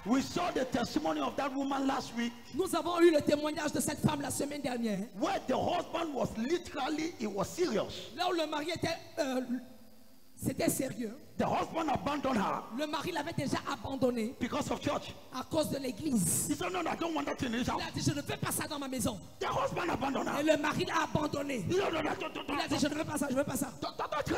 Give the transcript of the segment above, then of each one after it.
We saw the testimony of that woman last week. Nous avons eu le témoignage de cette femme la semaine dernière. Where the husband was literally, it was serious. Là où le mari était, c'était sérieux. The husband abandoned her Le mari l'avait déjà abandonnée because of church. à cause de l'église. He said, no, I don't want that in his house. Il a dit, je ne veux pas ça dans ma maison. The husband abandoned Et her. le mari l'a abandonné. No, Il a dit, je ne veux pas ça, je ne veux pas ça. don't try.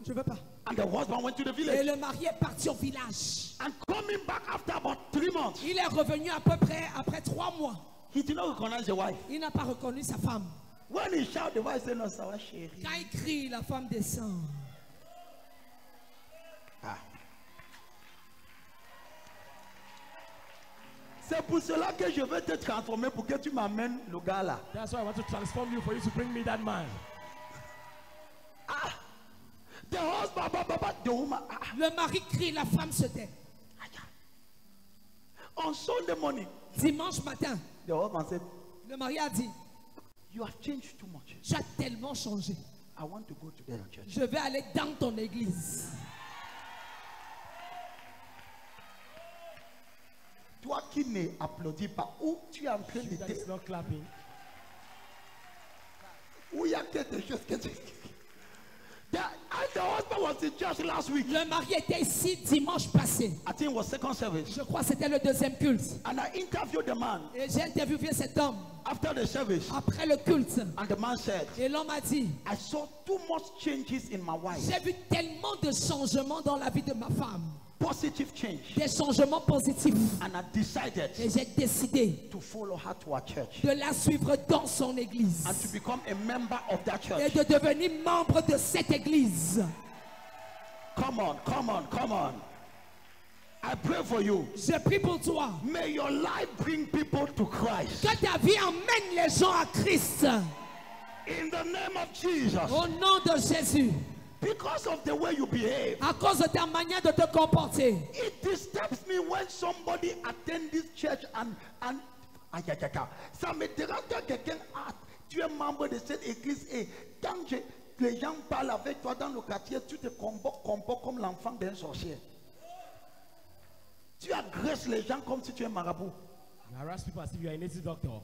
Je ne veux pas. And the husband went to the Et village. le mari est parti au village. And coming back after about 3 months, Il est revenu à peu près après 3 mois. he did not recognize the wife. Il n'a pas reconnu sa femme. When he shouted, the wife said, no, Sawa chérie. Quand il crie, la femme descend. Ah. C'est pour cela que je veux te transformer pour que tu m'amènes le gars là. That's why I want to transform you for you to bring me that man. Ah. The husband, the woman. Ah. Le mari crie, la femme se tait. On Sunday morning, Dimanche matin, the husband said, le mari a dit, you have changed too much. tu as tellement changé. I want to go to the church. Je vais aller dans ton église. Toi qui ne applaudis pas, où tu es en train de That is not clapping. où il y a quelque chose que tu... The husband was in church last week. Le mari était ici dimanche passé. I think it was second service. Je crois que c'était le deuxième culte. And I interviewed the man Et j'ai interviewé cet homme after the service. après le culte. And the man said, Et l'homme a dit, I saw too much changes in my wife. j'ai vu tellement de changements dans la vie de ma femme. Positive change. Des changements positifs. And I decided Et j'ai décidé to follow her to our church. de la suivre dans son église. And to become a member of that Et church. de devenir membre de cette église. Come on, come on, come on. I pray for you. Je prie pour toi. May your life bring people to Christ. Que ta vie emmène les gens à Christ. In the name of Jesus. Au nom de Jésus. Because of the way you behave. À cause de ta manière de te comporter. It disturbs me when somebody attend this church and ça me dérange quand quelqu'un tu es membre de cette église et quand les gens parlent avec toi dans le quartier, tu te comportes comme l'enfant d'un sorcier. Tu agresses les gens comme si tu es marabout. You harass people as if you are a native doctor.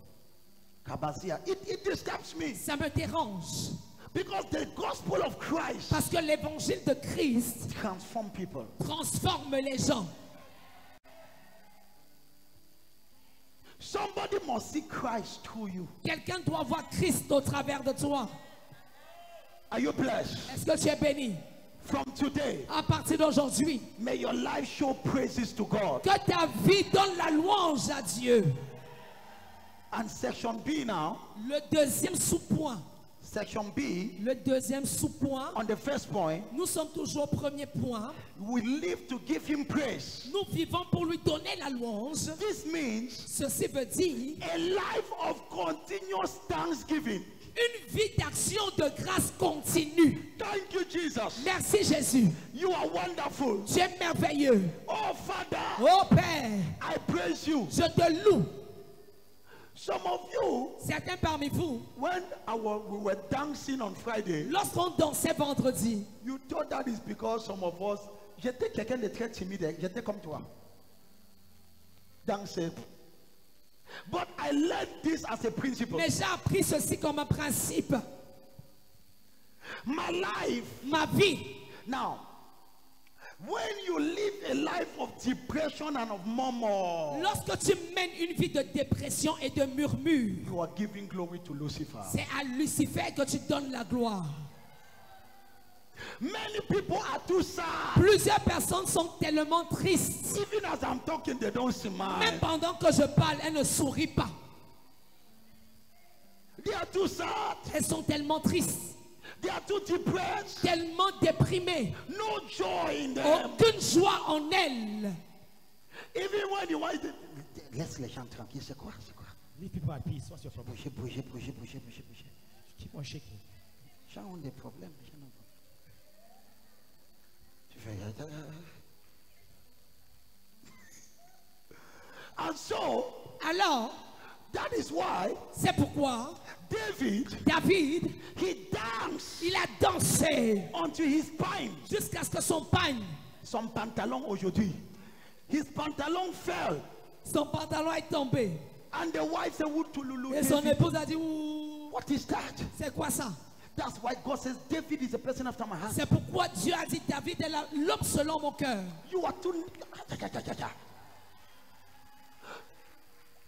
Kabasia. It disturbs me. Ça me dérange. Because the gospel of Christ Parce que l'évangile de Christ transform people. transforme les gens. Somebody must see Christ through you. Quelqu'un doit voir Christ au travers de toi. Are you blessed? Est-ce que tu es béni? From today, À partir d'aujourd'hui, may your life show praises to God. que ta vie donne la louange à Dieu. And section B now, Le deuxième sous-point. section B, Le deuxième sous-point. on the first point, Nous sommes toujours au premier point. we live to give him praise. Nous vivons pour lui donner la louange. This means Ceci veut dire a life of continuous thanksgiving. une vie d'action de grâce continue. Thank you, Jesus. Merci Jésus. You are wonderful. Tu es merveilleux. Oh, Father, Oh Père, I praise you. je te loue. Some of you, Certains parmi vous, when we were dancing on Friday, lorsqu'on dansait vendredi, you thought that is because some of us, j'étais quelqu'un de très timide, j'étais comme toi. Danser. But I learned this as a principle. mais j'ai appris ceci comme un principe. My life, Ma vie, now, when you live a life of depression and of murmur, lorsque tu mènes une vie de dépression et de murmure, you are giving glory to Lucifer. c'est à Lucifer que tu donnes la gloire. Many people are too sad. Plusieurs personnes sont tellement tristes. Even as I'm talking, they don't smile. Même pendant que je parle, elles ne sourient pas. They are too sad. Elles sont tellement tristes, They are too depressed. tellement déprimées. No joy in them. Aucune joie en elles. Even when you want to... Laisse les gens tranquilles. C'est quoi? C'est quoi? Leave people at peace. What's your problem? Bouger. Keep on shaking. Les gens ont des problèmes. Tu fais... And so, Alors, that is why c'est pourquoi David, David, he danced il a dansé until his spine. jusqu'à ce que son pagne, Son pantalon aujourd'hui. His pantalon fell. Son pantalon est tombé. And the wife said, "Who to Lulu, Et son David?" épouse a dit, ouh, What is that? c'est quoi ça? That's why God says David is a person after my heart. C'est pourquoi Dieu a dit, David est l'homme selon mon cœur. You are too.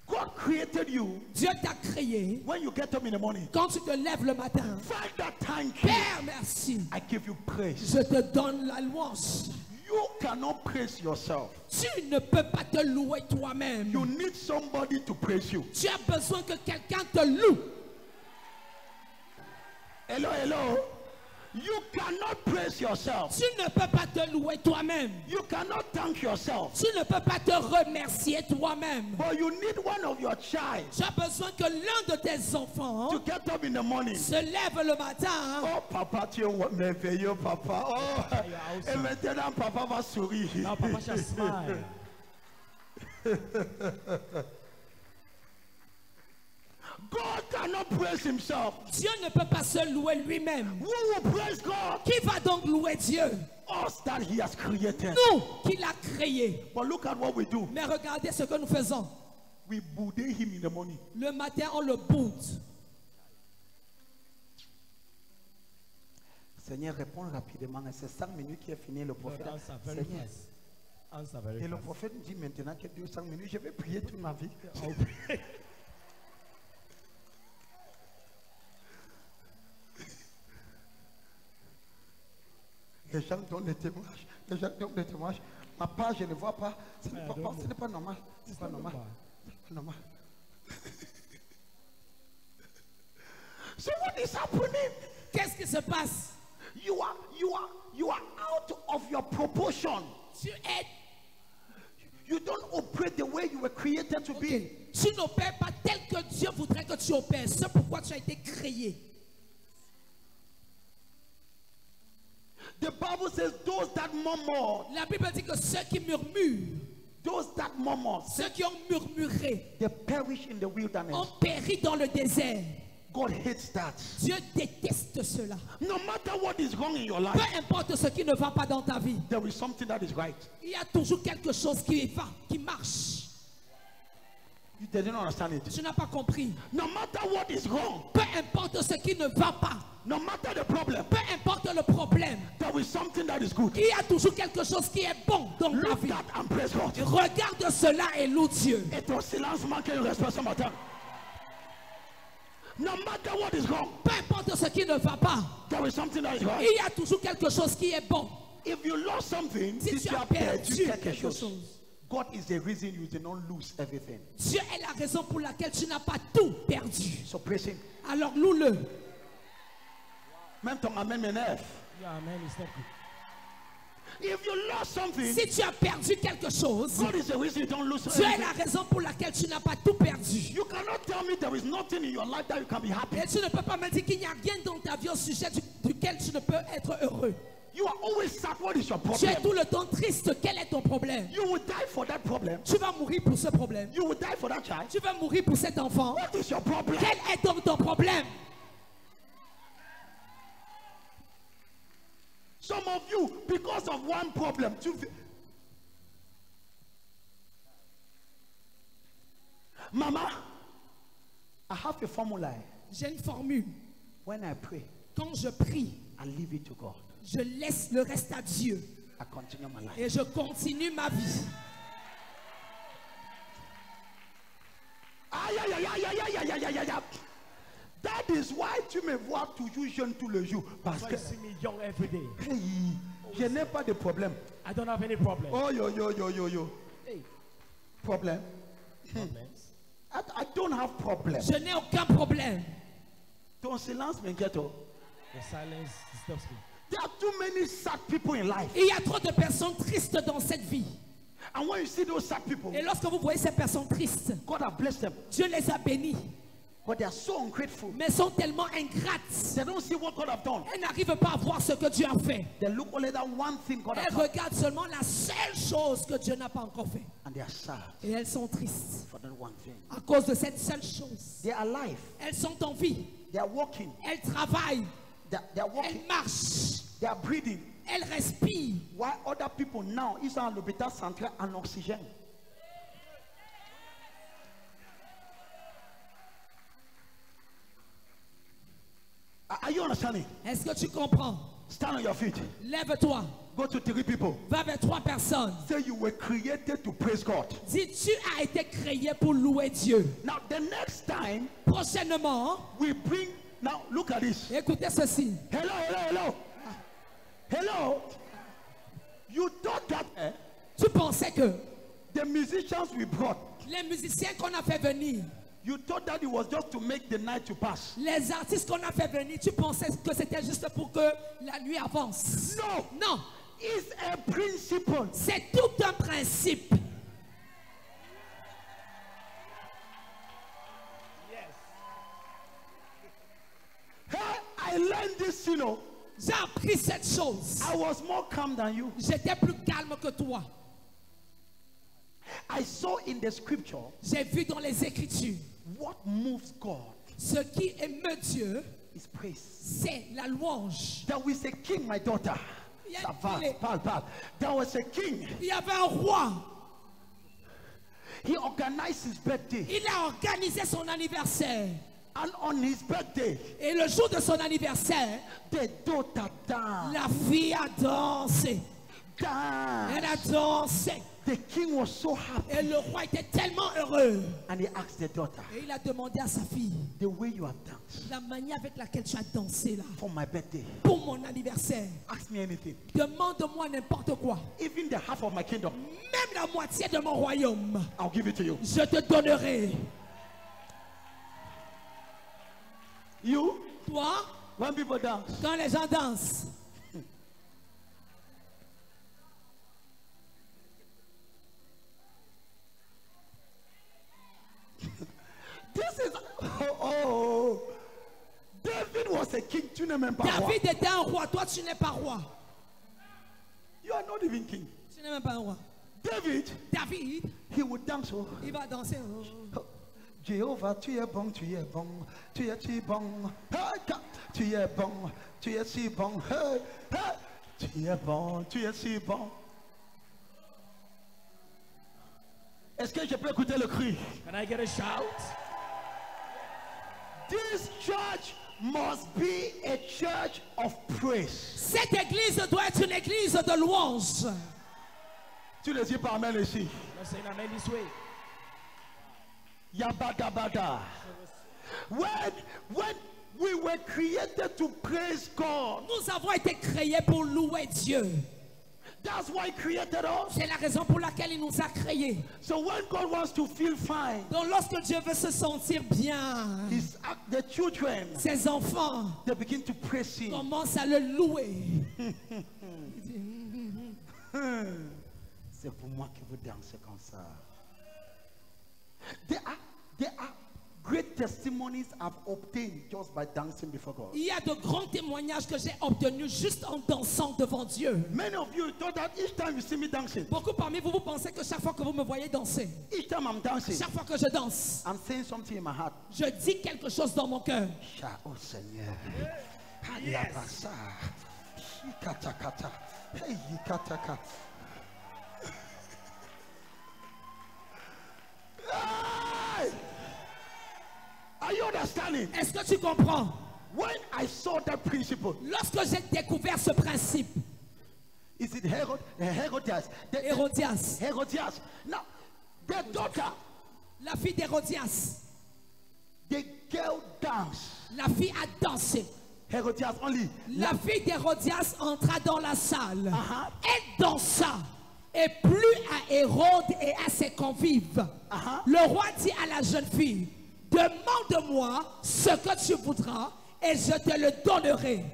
God created you. Dieu t'a créé. When you get up in the morning, Quand tu te lèves le matin, Father, thank you. Père, merci. I give you praise. Je te donne la louange. You cannot praise yourself. Tu ne peux pas te louer toi-même. You need somebody to praise you. Tu as besoin que quelqu'un te loue. Hello, hello. You cannot praise yourself. Tu ne peux pas te louer toi-même. You cannot thank yourself. Tu ne peux pas te remercier toi-même. But you need one of your child Tu as besoin que l'un de tes enfants to get up in the morning. se lève le matin. Oh, papa, tu es merveilleux, papa. Oh, you are awesome. et maintenant, papa va sourire. Now Papa shall smile. God cannot praise himself. Dieu ne peut pas se louer lui-même. Who will praise God? Qui va donc louer Dieu? Us that he has created. Nous qui l'a créé. But look at what we do. Mais regardez ce que nous faisons. We boudet him in the morning. Le matin, on le boude. Seigneur, réponds rapidement. Et c'est 5 minutes qui est fini le prophète. Lord, answer very Seigneur. fast. Answer very Et le fast. prophète me dit maintenant que 200 minutes, je vais prier toute ma vie. Les gens donnent des témoignages. Les gens donnent des témoignages. Ma page, je ne vois pas. Ce n'est pas, ce n'est pas normal. C'est pas normal. C'est pas normal. So what is happening? Qu'est-ce qui se passe? You are out of your proportion. Tu es. You don't operate the way you were created to be. Tu n'opères pas tel que Dieu voudrait que tu opères. C'est pourquoi tu as été créé. The Bible says those that murmur, La Bible dit que ceux qui murmurent, those that murmur, ceux qui ont murmuré, they perish in the wilderness. ont péri dans le désert. God hates that. Dieu déteste cela. No matter what is wrong in your Peu life, importe ce qui ne va pas dans ta vie, there is something that is right. il y a toujours quelque chose qui va, qui marche. You didn't understand it. Tu n'as pas compris. No matter what is wrong, Peu importe ce qui ne va pas, no matter the problem, peu importe le problème, there is something that is good. il y a toujours quelque chose qui est bon dans ta Look vie. at and praise God. Regarde cela et loue Dieu. Et ton silence manque une respect ce matin. No matter what is wrong, Peu importe ce qui ne va pas, there is something that is right. il y a toujours quelque chose qui est bon. If you lost something, Si si tu tu as as perdu perdu quelque quelque chose, chose, God is the reason you did not lose everything. Dieu est la raison pour laquelle tu n'as pas tout perdu. So praise him. Alors loue-le. Même ton amen m'énerve. Yeah, man, it's not good. If you lost something, Si tu as perdu quelque chose, God is the reason you don't lose Dieu est everything. la raison pour laquelle tu n'as pas tout perdu. You cannot tell me there is nothing in your life that you can be happy. Et tu ne peux pas me dire qu'il n'y a rien dans ta vie au sujet duquel tu ne peux être heureux. You are always sad. What is your Tu es problem? tout le temps triste. Quel est ton problème? You will die for that problem. Tu vas mourir pour ce problème. You will die for that child. Tu vas mourir pour cet enfant. What is your problem? Quel est donc ton problème? Some of you, because of one problem, Mama, I have a formula. J'ai une formule. When I pray, Quand je prie, I leave it to God. je laisse le reste à Dieu I continue my life. et je continue ma vie. Aïe, aïe, aïe, aïe, aïe, aïe, aïe, aïe, aïe, aïe. That is why tu me vois toujours jeune tout le jour. Parce So que you see me young every day. hey, je n'ai pas de problème. I don't have any problem. Oh, yo. Hey, Problem. problems. I don't have problem. Je n'ai aucun problème. Ton silence m'inquiète. Oh. The silence disturbs me. There are too many sad people in life. Il y a trop de personnes tristes dans cette vie. And when you see those sad people, Et lorsque vous voyez ces personnes tristes, God has blessed them. Dieu les a bénis, But they are so ungrateful. mais sont tellement ingrates. They don't see what God has done. Elles n'arrivent pas à voir ce que Dieu a fait. They look only at one thing God has Elles done. regardent seulement la seule chose que Dieu n'a pas encore fait. And they are sad Et elles sont tristes for that one thing. à cause de cette seule chose. They are alive. Elles sont en vie. They are walking. Elles travaillent. They are walking. Elles marchent. They are breathing. Elle respire. Why other people now, ils sont à l'hôpital central en oxygène. Are you understanding? Est-ce que tu comprends? Stand on your feet. Lève-toi. Go to 3 people. Va vers 3 personnes. Say you were created to praise God. Dis, tu as été créé pour louer Dieu. Now the next time Prochainement, we bring, now look at this. écoutez ceci. Hello, hello, hello. Hello. You thought that Tu pensais que the musicians we brought, les musiciens qu'on a fait venir, you thought that it was just to make the night to pass. les artistes qu'on a fait venir, tu pensais que c'était juste pour que la nuit avance. No, Non, it's a principle. c'est tout un principe. Hey, I learned this, you know. J'ai appris cette chose. I was more calm than you. J'étais plus calme que toi. I saw in the scripture J'ai vu dans les Écritures, what moves God ce qui émeut Dieu, is praise. c'est la louange. There was a king, my daughter. Yeah, Savas, il est- pal. There was a king. Il y avait un roi. He organized his birthday. Il a organisé son anniversaire. And on his birthday, Et le jour de son anniversaire, the daughter danced. la fille a dansé. Danced. Elle a dansé. The king was so happy. Et le roi était tellement heureux. And he asked the daughter, Et il a demandé à sa fille, the way you have danced la manière avec laquelle tu as dansé là, for my birthday, pour mon anniversaire, ask me anything. demande-moi n'importe quoi. Even the half of my kingdom, Même la moitié de mon royaume, I'll give it to you. je te donnerai. You, Toi, when people dance, quand les gens dansent, this is, oh, David was a king. Tu n'es même pas roi. David était un roi, toi tu n'es pas roi. You are not even king. Tu n'es même pas un roi. David, David, he would dance. Oh, il va danser. Jéhovah, tu es bon, tu es bon, tu es si bon. Hey, tu es bon, tu es si bon. Hey, hey, tu es bon, tu es si bon. Est-ce que je peux écouter le cri? Can I get a shout? This church must be a church of praise. Cette église doit être une église de louange. Tu ne dis pas amen ici. Let's say amen this way. Yabadabada. When we were created to praise God, Nous avons été créés pour louer Dieu. that's why He created us. C'est la raison pour laquelle il nous a créés. So when God wants to feel fine, Donc lorsque Dieu veut se sentir bien, the children, ses enfants they begin to praise Him. commencent à le louer. C'est pour moi que vous dansez comme ça. There are great testimonies I've obtained just by dancing before God. Il y a de grands témoignages que j'ai obtenus juste en dansant devant Dieu. Many of you thought that each time you see me dancing, Beaucoup parmi vous, vous pensez que chaque fois que vous me voyez danser, each time I'm dancing, chaque fois que je danse, I'm saying something in my heart. je dis quelque chose dans mon cœur. Oh Seigneur. Alabasa. Shikatakata. Hey, yikataka. Hey! Are you understanding? Est-ce que tu comprends? When I saw that principle, Lorsque j'ai découvert ce principe, is it Herodias? Hérodias, Herodias. Now, the daughter, la fille d'Hérodias, the girl danced. la fille a dansé. Herodias only. La fille d'Hérodias entra dans la salle. Uh-huh. Elle dansa. Et plus à Hérode et à ses convives. Uh-huh. Le roi dit à la jeune fille, demande-moi ce que tu voudras et je te le donnerai.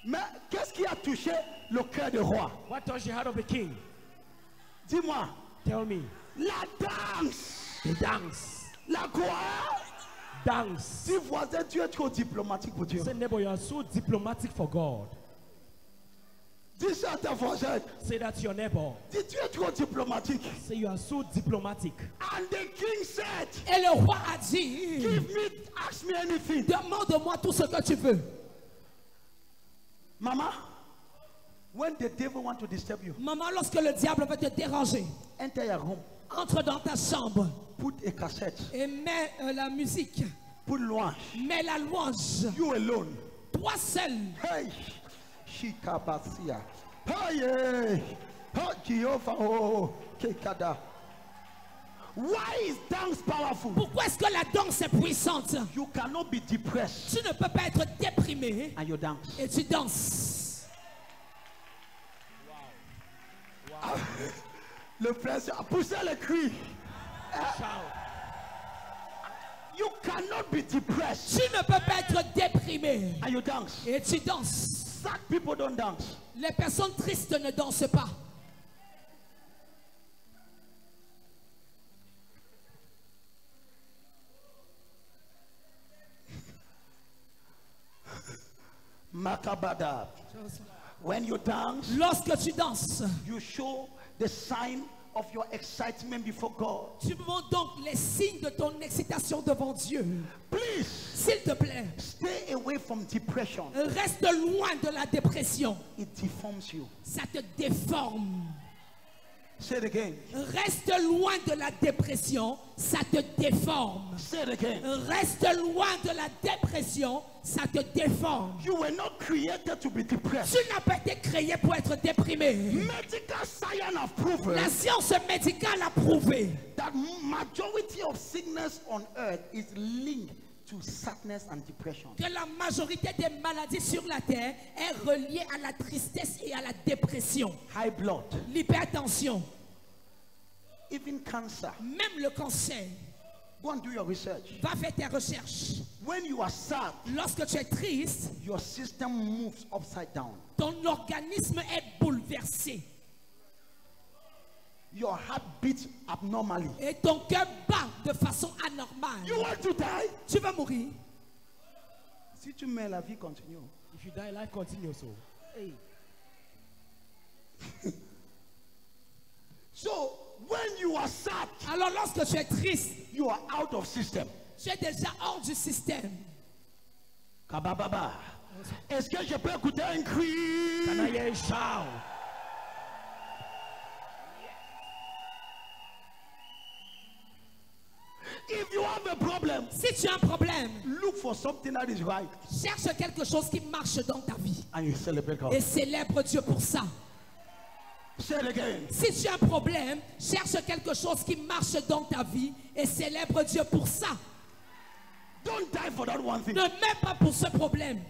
Mais qu'est-ce qui a touché le cœur du roi? What touched the heart of the king? Dis-moi. Tell me. La danse. The dance. La quoi? Dance. Si voisin, tu es trop diplomatique pour Dieu. Say, neighbor, you are so diplomatic for God. Dis ça à ta voisine. Say that to your neighbor. Dis tu es trop diplomatique. Say you are so diplomatic. And the king said, Et le roi a dit, give me, ask me anything. demande-moi tout ce que tu veux. Mama, when the devil want to disturb you, Maman, lorsque le diable veut te déranger, enter your room, entre dans ta chambre put a cassette, et mets la musique. put louange. Mets la louange. You alone. Toi seul. Hey, Shikabasia. Hey, oh Jehovah, oh Kekada. Why is dance powerful? Pourquoi est-ce que la danse est puissante? You cannot be depressed Tu ne peux pas être déprimé and you dance. et tu danses. Le frère, poussez le cri. You cannot be depressed Tu ne peux pas être déprimé and you dance. et tu danses. Sad people don't dance. Les personnes tristes ne dansent pas. Makabada. When you dance, Lorsque tu danses, you show the sign of your excitement before God. tu montres donc les signes de ton excitation devant Dieu. Please S'il te plaît, stay away from depression. reste loin de la dépression. It deforms you. Ça te déforme. Say it again. Reste loin de la dépression, ça te déforme. Say it again. Reste loin de la dépression, ça te déforme. You were not created to be depressed. Tu n'as pas été créé pour être déprimé. Medical science have proven La science médicale a prouvé that majority of sickness on earth is linked to sadness and depression. que la majorité des maladies sur la terre est reliée à la tristesse et à la dépression. High blood, L'hypertension, even cancer. même le cancer. Go and do your research. Va faire tes recherches. When you are sad, Lorsque tu es triste, your system moves upside down. ton organisme est bouleversé Your heart beats abnormally. et ton cœur bat de façon anormale. You want to die? Tu vas mourir. Si tu mets la vie continue. If you die, life continues. So, hey, So when you are sad, Alors lorsque tu es triste, you are out of system. tu es déjà hors du système. Kabababa. Est-ce que je peux écouter un cri? can I hear a shout? If you have a problem, Si tu as un problème, look for something that is right cherche quelque chose qui marche dans ta vie and you celebrate God. et célèbre Dieu pour ça. Say it again. Si tu as un problème, cherche quelque chose qui marche dans ta vie et célèbre Dieu pour ça. Don't die for that one thing. Ne mets pas pour ce problème.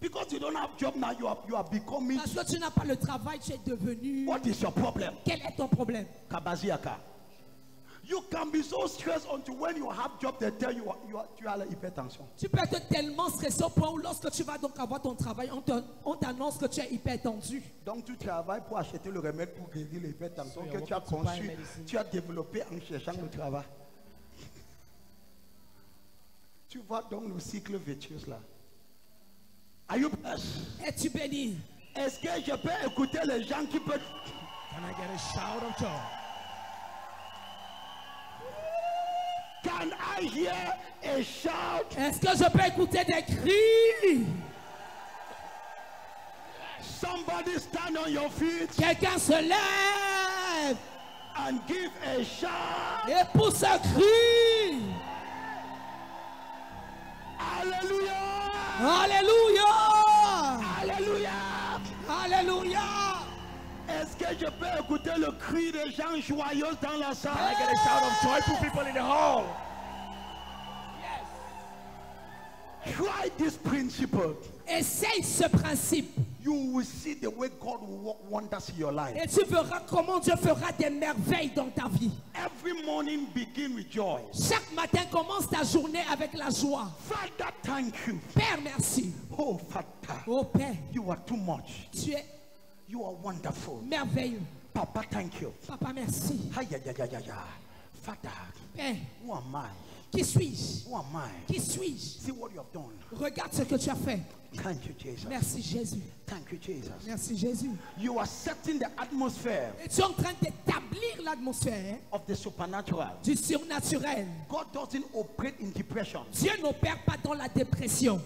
Because you don't have job now, you are becoming. Parce que tu n'as pas le travail, tu es devenu. What is your problem? Quel est ton problème? Kabaziaka. You can be so stressed until when you have job, they tell you you are hypertension. Tu peux être tellement stressé au point où lorsque tu vas donc avoir ton travail, on t'annonce que tu es hypertendu. Donc tu travailles pour acheter le remède pour guérir l'hypertension So que you're tu as working to buy conçu, medicine. tu as développé en cherchant le travail. Tu vois donc le cycle vertueux là. Are you blessed? Es-tu béni? Est-ce que je peux écouter les gens qui peuvent... Can I get a shout of joy? Can I hear a shout? Est-ce que je peux écouter des cris? Somebody stand on your feet Quelqu'un se lève and give a shout. et pousse un cri. Hallelujah! Alléluia! Alléluia! Alléluia! Est-ce que je peux écouter le cri des gens joyeux dans la Can I salle? get a shout of joyful people in the hall? Try this principle. Essaye ce principe You will see the way God will work wonders in your life. et tu verras comment Dieu fera des merveilles dans ta vie. Every morning begin with joy. Chaque matin, commence ta journée avec la joie. Father, thank you. Père, merci. Oh, Father, Oh Père, you are too much. tu es You are wonderful. merveilleux. Papa, thank you. Papa, merci. Hi, ya, ya, ya, ya, ya. Father, Père, who am I? qui suis-je? Who am I? Qui suis-je? See what you have done. Regarde ce que tu as fait. Thank you, Jesus. Merci Jésus. Thank you, Jesus. Merci Jésus. You are setting the atmosphere Et tu es en train d'établir l'atmosphère of the supernatural. du surnaturel. God doesn't operate in depression. Dieu n'opère pas dans la dépression.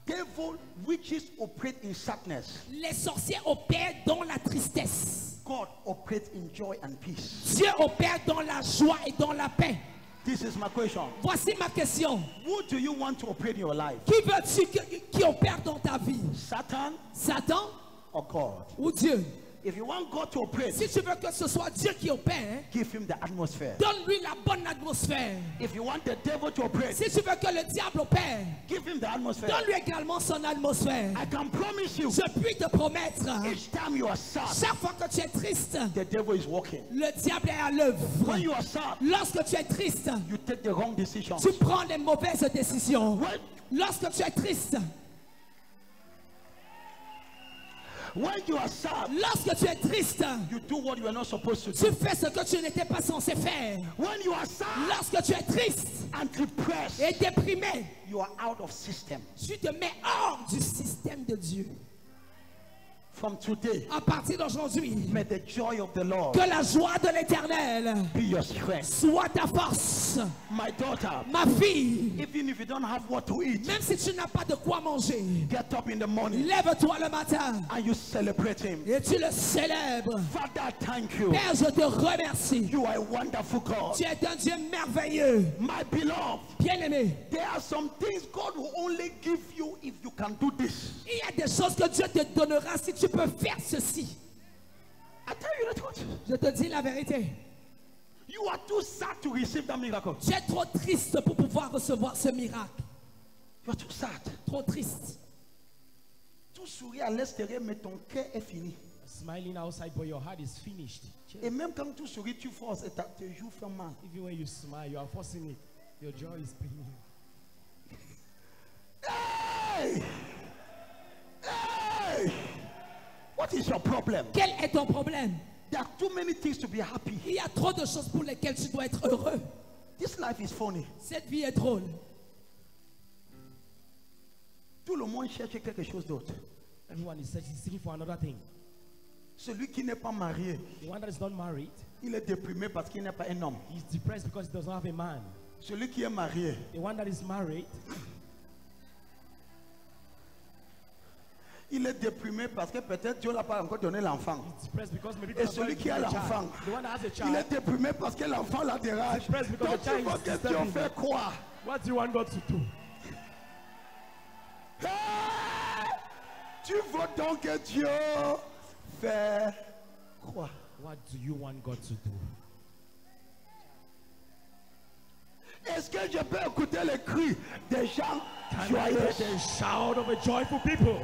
Devil witches operate in sadness. Les sorciers opèrent dans la tristesse. God operates in joy and peace. Dieu opère dans la joie et dans la paix. This is my question. Voici ma question. Who do you want to operate in your life? Qui veux-tu qui opère dans ta vie? Satan Satan or God? ou Dieu? If you want God to operate, Si tu veux que ce soit Dieu qui opère, give him the atmosphere. donne-lui la bonne atmosphère. If you want the devil to operate, Si tu veux que le diable opère, give him the atmosphere. donne-lui également son atmosphère. I can promise you, Je puis te promettre, each time you are sad, chaque fois que tu es triste, the devil is working. le diable est à l'œuvre. When you are sad, Lorsque tu es triste, you take the wrong decisions. tu prends les mauvaises décisions. When, Lorsque tu es triste, when you are sad, lorsque tu es triste, you do what you are not supposed to tu do. fais ce que tu n'étais pas censé faire. When you are sad Lorsque tu es triste and depressed, et déprimé, you are out of system. tu te mets hors du système de Dieu. From today, À partir d'aujourd'hui, may the joy of the Lord que la joie de l'Éternel be your strength. soit ta force. My daughter, Ma fille, even if you don't have what to eat, même si tu n'as pas de quoi manger, get up in the morning lève-toi le matin and you celebrate him. et tu le célèbres. Father, thank you. Père, je te remercie. You are a wonderful God. Tu es un Dieu merveilleux. My beloved, Bien-aimé, there are some things God will only give you if you can do this. il y a des choses que Dieu te donnera si tu peux faire ceci. I tell you the truth. Je te dis la vérité. You are too sad to receive that miracle. Tu es trop triste pour pouvoir recevoir ce miracle. You are too sad. Trop triste. Tu souris à l'extérieur, mais ton cœur est fini. Smiling outside, but your heart is finished. Et même quand tu souris, tu forces et tes joues font mal. Even when you smile, you are forcing it. Your joy is paining you. Hey! Hey! What is your problem? Quel est ton problème? There are too many things to be happy. Il y a trop de choses pour lesquelles tu dois être heureux. This life is funny. Cette vie est drôle. Tout le monde cherche quelque chose d'autre. Everyone is seeking for another thing. Celui qui n'est pas marié, The one that is not married, il est déprimé parce qu'il n'est pas un homme. he's depressed because he does not have a man. Celui qui est marié, The one that is married, il est déprimé parce que peut-être Dieu l'a pas encore donné l'enfant. he's depressed because maybe Et God has celui not qui a given a l'enfant, child. The one that has a il child, est déprimé parce que l'enfant la dérange. Depressed because Donc the tu child vois is que Dieu disturbing fait quoi? what do you want God to do? Hey! Tu veux donc que Dieu fait quoi? What do you want God to do? Est-ce que je peux écouter les cris des gens Can I joyeux? get the shout of a joyful people?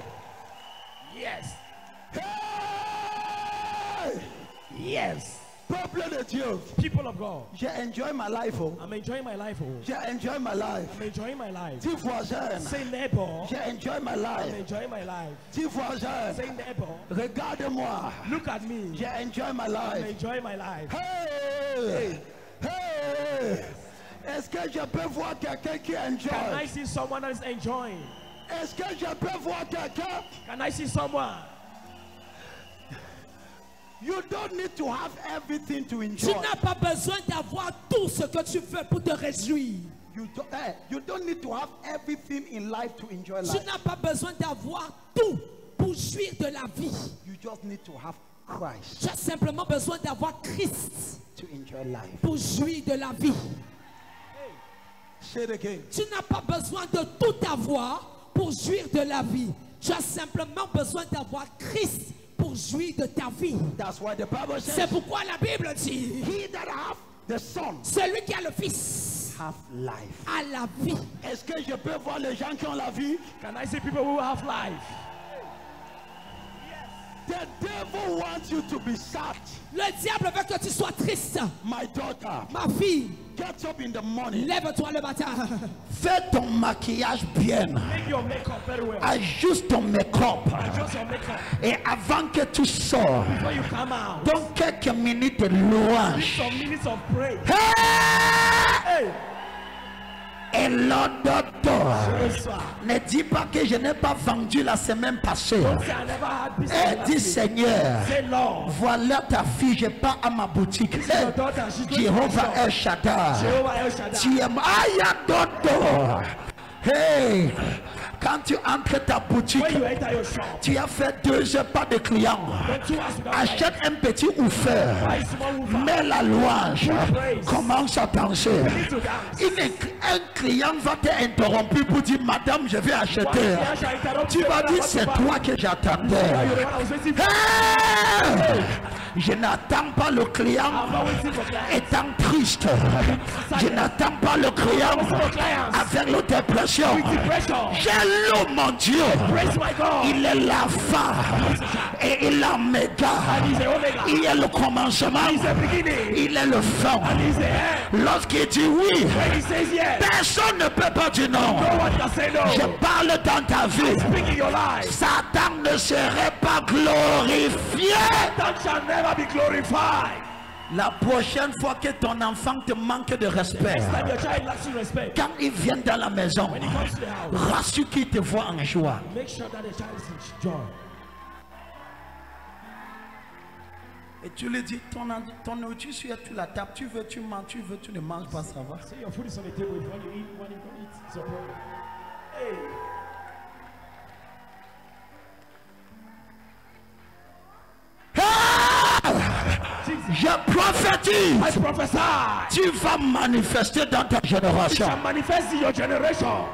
Yes. Hey! Yes. Peuple de Dieu, People of God, j'ai enjoy my life. Oh. I'm enjoying my life. Oh. J'ai enjoy my life. I'm enjoying my life. Dis voisin, Say neighbor, j'ai enjoy my I'm life. enjoying my life. Dis voisin, Say neighbor, regarde-moi, look at me. j'ai enjoy my I'm life. enjoying my life. Hey! Hey! Est-ce que je peux voir quelqu'un qui Can I enjoy? see someone that is enjoying? Est-ce que je peux voir quelqu'un? Can I see someone? You don't need to have everything to Tu enjoy. n'as pas besoin d'avoir tout ce que tu veux pour te réjouir. You don't need to have everything in life to enjoy Tu life. n'as pas besoin d'avoir tout pour jouir de la vie. You just need to have Christ Tu as simplement besoin d'avoir Christ to enjoy life. pour jouir de la vie. Say it again. Tu n'as pas besoin de tout avoir pour jouir de la vie. Tu as simplement besoin d'avoir Christ pour jouir de ta vie. That's why the Bible C'est says, pourquoi la Bible dit, he that have the Son celui qui a le Fils have life. a la vie. Est-ce que je peux voir les gens qui ont la vie? Can I see people who have life? The devil wants you to be sad. Le diable veut que tu sois triste. My daughter, Ma fille, get up in the morning. lève-toi le matin. Fais ton maquillage bien. Make your makeup very well. Ajuste ton make-up. Adjust your makeup Et avant que tu sors, before you come out. donc quelques minutes de Need louange. some minutes of praise. Hey! Hey! Et l'autre, Yes, sir. ne dis pas que je n'ai pas vendu la semaine passée. Don't say I never had Et business. dis Seigneur, Say Lord. voilà ta fille, je pars à ma boutique. Your daughter, she's going to Jehovah the El Shaddai. Jehovah El Shaddai. Tu es Aya Dodo. Hey, Quand tu entres ta boutique, When you enter your shop, tu as fait 2 heures pas de clients. then 2 hours without Achète un petit oufeur. buy small woofer. Mets la louange. Commence à danser. Need to dance. Un client va t'interrompre pour dire madame, je vais acheter. One shall interrupt Tu you, vas what dire to c'est buy. toi que j'attendais. You're the one I was waiting for. Hey! Je n'attends pas le client I'm not waiting for clients. étant triste. Je n'attends pas le client For clients. avec la dépression. With depression. J'ai l'eau, mon Dieu. Praise my God. Il est l'alpha et il est l'oméga. He's the Omega. Il est le commencement. He's the beginning. Il est le fin. He's the end. Lorsqu'il dit oui, When he says yes, personne ne peut pas dire non. no one can say Je no. parle dans ta vie. Speak in your life. Satan ne serait pas glorifié. That shall never be glorified. La prochaine fois que ton enfant te manque de respect, That your child lacks in respect. quand il vient dans la maison, When he comes to the house, rassure qu'il te voit en joie. make sure that the child is in joy. Et tu lui dis, ton nourriture sur la table, tu veux, tu manges, tu veux, tu ne manges pas, ça va. Say your food is on the table. If you want to eat, when you don't eat, it's a problem. Hey. Jesus. Je prophétise, I prophesy. tu vas manifester dans ta It génération. shall manifest in your generation.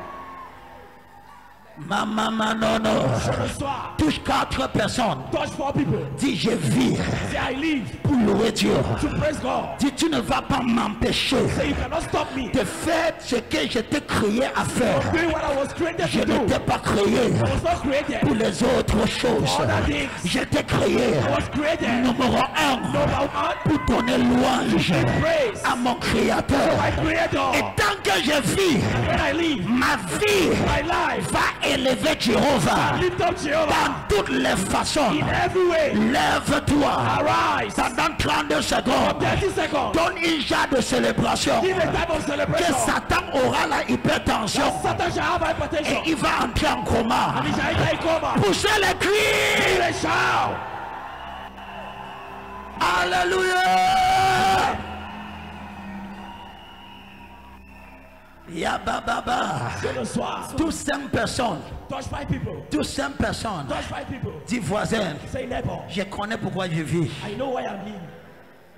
Maman Manono, Ce soir, touche 4 personnes. touch 4 people. Dis, je vis Say, I live pour louer Dieu. to praise God. Dis, tu ne vas pas m'empêcher Say, you cannot stop me de faire ce que je t'ai créé à faire. doing what I was created Je to ne do. t'ai pas créé I was not created. pour les autres choses. Other things. Je t'ai créé, I was created. numéro 1, Number one, pour donner louange praise à mon Créateur. my Creator. Et tant que je vis, When I live, ma vie my life, va élever Jéhovah lift up Jehovah dans toutes les façons. in every way. Lève-toi Arise. pendant 32 secondes. 30 seconds. Donne une joie de célébration. Give a time of Que celebration. Satan aura la hypertension Satan shall have et hypertension. il va entrer en coma. And he shall enter a coma. Poussez les cris. Give a shout. Alléluia. Yabababa. Ce le soir, Tous 5 personnes. touch 5 people. Tous 5 personnes. Touch 5 people. Dis voisin, Say neighbor. je connais pourquoi je vis. I know why I live.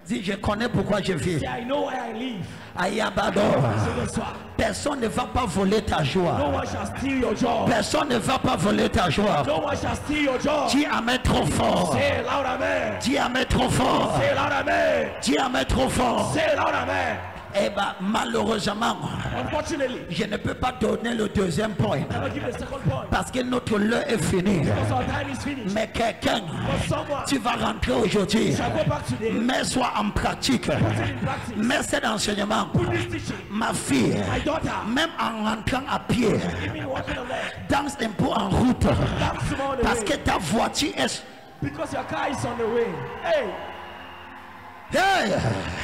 Dis je connais pourquoi je vis. Say I know why I live. Ayabado. Ce le soir, Personne ne va pas voler ta no joie. one shall steal your joy. Personne ne va pas voler ta joie. No one shall steal your joy. Dis amen trop fort. Say it loud, amen. Dis amen trop fort. Say it loud, amen. Dis amen trop fort. Say it loud, amen. Eh bien, malheureusement, Unfortunately, je ne peux pas donner le deuxième point. I will give the second point. Parce que notre l'heure est finie. Because our time is finished. Mais quelqu'un, But someone tu vas rentrer aujourd'hui. shall go back today. Mets-toi en pratique. Put it in practice. Mets cet enseignement. Put this teaching. Ma fille, My daughter, même en rentrant à pied, even walking on there, danse un peu en route. dance on the Parce way. que ta voiture est... Because your car is on the way. Hey, Hey!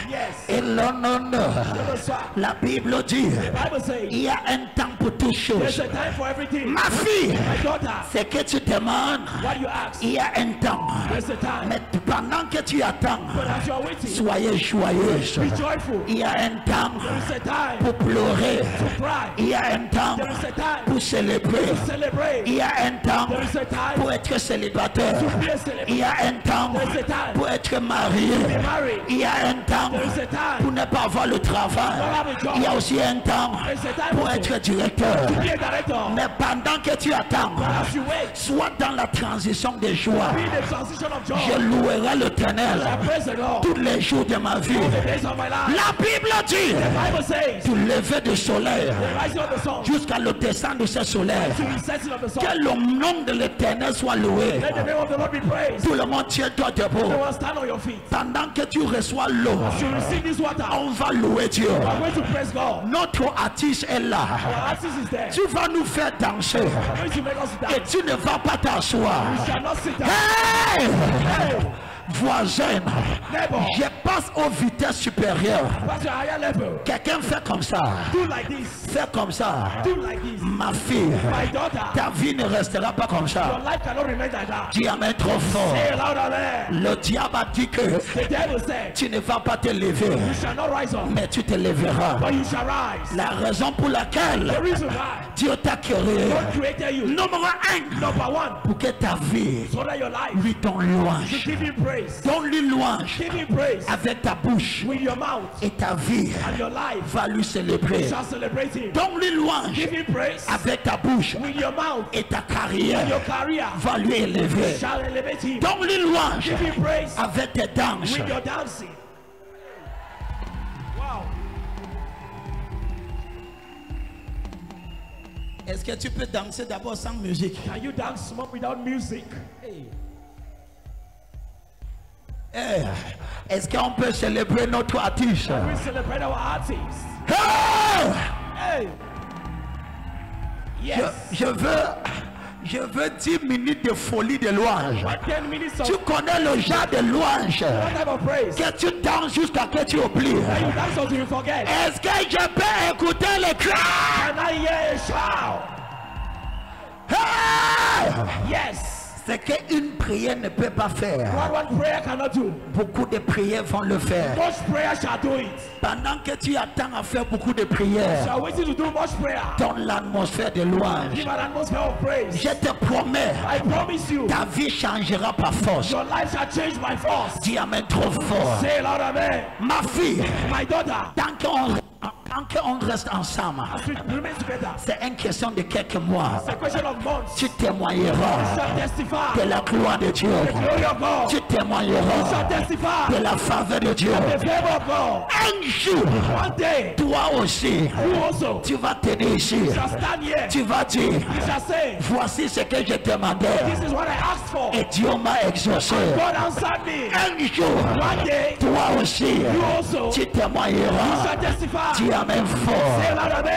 yes. Et non, non, non. Ce le soir, La Bible dit, the Bible says il y a un temps pour toutes there's choses. a time for everything. Ma fille, My daughter, c'est que tu demandes, what you ask, il y a un temps. there's a time. Mais pendant que tu attends, But as you are waiting, soyez joyeuse. be joyful. Il y a un temps There is a time pour pleurer. to cry. Il y a un temps There is a time pour célébrer. to celebrate. Il y a un temps There is a time pour être célibataire. to be a Il celebrant. y a un temps There is a time pour être marié. to be married. Il y a un temps There is a time pour ne pas avoir le travail. Il y a aussi un temps There is a time pour also être directeur. to be a director. Mais pendant que tu attends, But as you wait, sois dans la transition des joies. be in the transition of joy. Je louerai l'Éternel I praise the Lord. tous les jours de ma vie. The days of my life. La Bible dit, The Bible says, du lever du soleil the rising of the sun jusqu'à le descendre de ce soleil, to the setting of the sun. que le nom de l'Éternel soit loué. Let the name of the Lord be praised. Tout le monde tient-toi debout. Everyone stand on your feet. Pendant que tu reçois l'eau, To receive this water, on va louer Dieu. I'm going to praise God. Notre artiste est là. Our artist is there. Tu vas nous faire danser I'm going to make us et dance. tu ne vas pas t'asseoir. We shall not sit down. Hey! Hey, Voisin, neighbor, j'ai pas passe aux vitesses supérieures. Pass to a higher level. Quelqu'un fait comme ça. Do like this. Fais comme ça. Do like this. Ma fille, My daughter. ta vie ne restera pas comme Your ça. life cannot remain like that. Dis amen trop fort. Say loud amen. Le diable a dit que The devil said, tu ne vas pas te lever, you shall not rise up, mais tu te lèveras. but you shall rise. La raison pour laquelle The reason why Dieu t'a créé, God created you. numéro 1, Number one, pour que ta vie so that your life, lui donne you louange. give him praise. Donne-lui louange Give him praise avec ta bouche with your mouth, et ta vie and your life va lui célébrer. shall celebrate him. Donne-lui louange Give him praise avec ta bouche with your mouth, et ta and carrière your career va lui élever. shall elevate him. Donne-lui louange Give him praise avec tes danses. with your dancing. Wow. Est-ce que tu peux danser d'abord sans musique? Can you dance smoke without music? Hey. Eh, est-ce qu'on peut célébrer notre artiste? We celebrate our artists. Hey! Hey. Yes. Je veux 10 minutes de folie de louange. 10 minutes of Tu connais le genre de louange what type of praise? que tu danses jusqu'à que tu oublies. And you dance until you forget. Est-ce que je peux écouter les cris? Can I hear a shout? Hey! Yes. Ce qu'une prière ne peut pas faire, What one prayer cannot do, beaucoup de prières vont le faire. much prayer shall do it. Pendant que tu attends à faire beaucoup de prières, Shall wait to do much prayer. dans l'atmosphère de louange, Give an atmosphere of praise. je te promets, I promise you, ta vie changera par force. your life shall change by force. Dis amen trop fort. Say loud amen. Ma fille, My daughter, tant qu'on reste ensemble, as we remain together, c'est une question de quelques mois. it's a question of months. Tu témoigneras Shall testify de la gloire de Dieu. the glory of God. Tu témoigneras Shall testify de la faveur de Dieu. the favor of God. Un jour, One day, toi aussi, you also tu vas tenir ici. shall stand here. Tu vas dire, You shall say, voici ce que je demandais. this is what I asked for. Et Dieu m'a exaucé. God answered me. Un jour, One day, toi aussi, you also tu témoigneras. shall testify. Dis amen fort. Say loud amen.